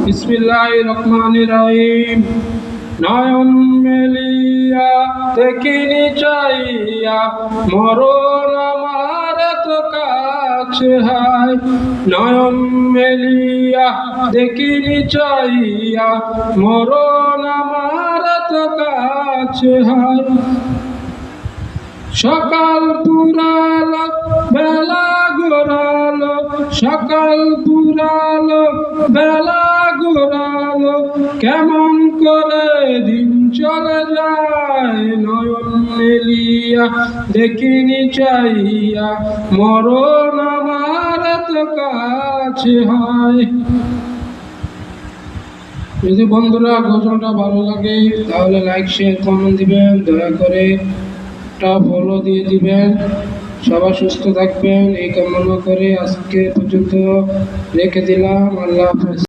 বিসমিল্লাহির রহমানির রহিম। নয়ন মেলিয়া দেখিনি চাইয়া মরণ আমার তো কাছে হায়। নয়ন মেলিয়া দেখিনি চাইয়া মরণ আমার তো কাছে হায়। সকাল পুরালো বেলা ঘোরালো, সকাল পুরালো বেলা ঘোরালো, কেমন করে দিন চলে যায়। নয়ন মেলিয়া দেখিনি চাইয়া মরণ আমার তো কাছে হয়। যদি বন্ধুরা গজলটা ভালো লাগে তাহলে লাইক শেয়ার কমেন্ট দিবেন, দয়া করে একটা ফলো দিয়ে দিবেন। সবাই সুস্থ থাকবেন এই কামনা করে আজকে পর্যন্ত রেখে দিলাম। আল্লাহ হাফেজ।